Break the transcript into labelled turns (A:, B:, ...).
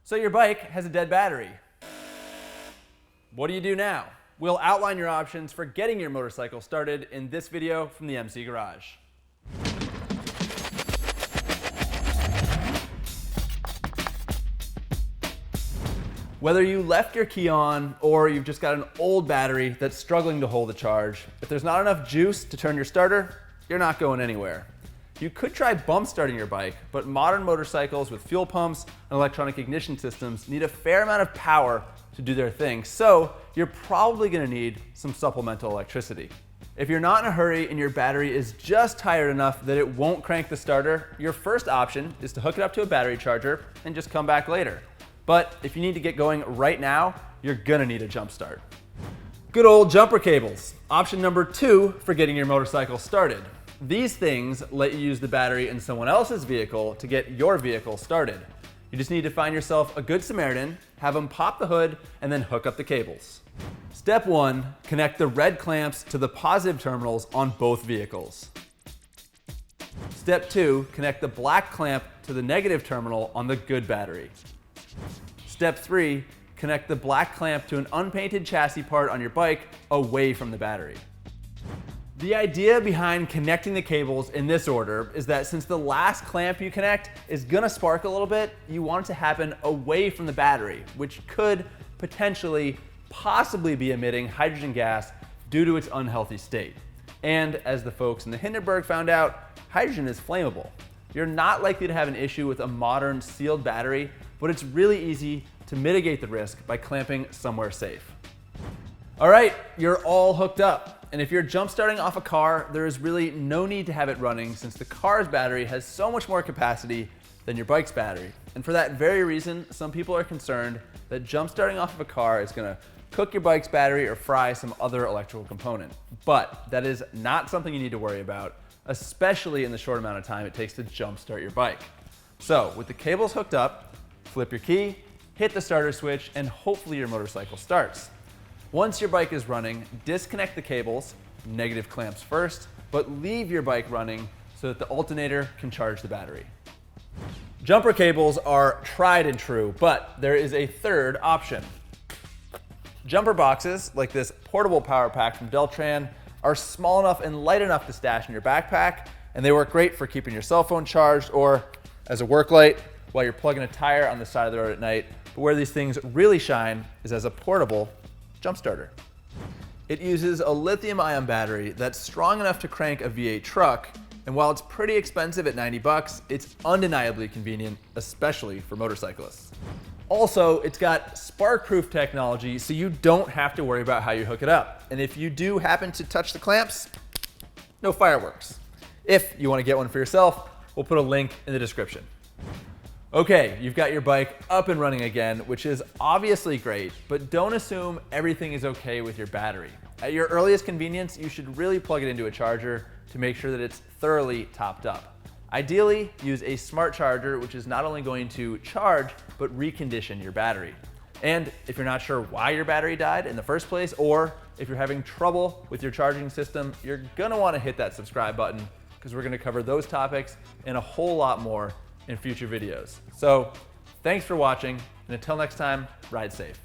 A: So your bike has a dead battery. What do you do now? We'll outline your options for getting your motorcycle started in this video from the MC Garage. Whether you left your key on or you've just got an old battery that's struggling to hold a charge, if there's not enough juice to turn your starter, you're not going anywhere. You could try bump starting your bike, but modern motorcycles with fuel pumps and electronic ignition systems need a fair amount of power to do their thing, so you're probably going to need some supplemental electricity. If you're not in a hurry and your battery is just tired enough that it won't crank the starter, your first option is to hook it up to a battery charger and just come back later. But if you need to get going right now, you're going to need a jump start. Good old jumper cables. Option number 2 for getting your motorcycle started. These things let you use the battery in someone else's vehicle to get your vehicle started. You just need to find yourself a good Samaritan, have them pop the hood, and then hook up the cables. Step 1, connect the red clamps to the positive terminals on both vehicles. Step 2, connect the black clamp to the negative terminal on the good battery. Step 3, connect the black clamp to an unpainted chassis part on your bike away from the battery. The idea behind connecting the cables in this order is that since the last clamp you connect is gonna spark a little bit, you want it to happen away from the battery, which could potentially, possibly be emitting hydrogen gas due to its unhealthy state. And as the folks in the Hindenburg found out, hydrogen is flammable. You're not likely to have an issue with a modern sealed battery, but it's really easy to mitigate the risk by clamping somewhere safe. All right, you're all hooked up. And if you're jump starting off a car, there is really no need to have it running since the car's battery has so much more capacity than your bike's battery. And for that very reason, some people are concerned that jump starting off of a car is gonna cook your bike's battery or fry some other electrical component. But that is not something you need to worry about, especially in the short amount of time it takes to jump start your bike. So with the cables hooked up, flip your key, hit the starter switch, and hopefully your motorcycle starts. Once your bike is running, disconnect the cables, negative clamps first, but leave your bike running so that the alternator can charge the battery. Jumper cables are tried and true, but there is a third option. Jumper boxes, like this portable power pack from Deltran, are small enough and light enough to stash in your backpack, and they work great for keeping your cell phone charged or as a work light while you're plugging a tire on the side of the road at night. But where these things really shine is as a portable jump starter. It uses a lithium-ion battery that's strong enough to crank a V8 truck, and while it's pretty expensive at 90 bucks, it's undeniably convenient, especially for motorcyclists. Also, it's got spark-proof technology, so you don't have to worry about how you hook it up. And if you do happen to touch the clamps, no fireworks. If you want to get one for yourself, we'll put a link in the description. Okay, you've got your bike up and running again, which is obviously great, but don't assume everything is okay with your battery. At your earliest convenience, you should really plug it into a charger to make sure that it's thoroughly topped up. Ideally, use a smart charger, which is not only going to charge, but recondition your battery. And if you're not sure why your battery died in the first place, or if you're having trouble with your charging system, you're gonna wanna hit that subscribe button because we're gonna cover those topics and a whole lot more in future videos. So thanks for watching, and until next time, ride safe.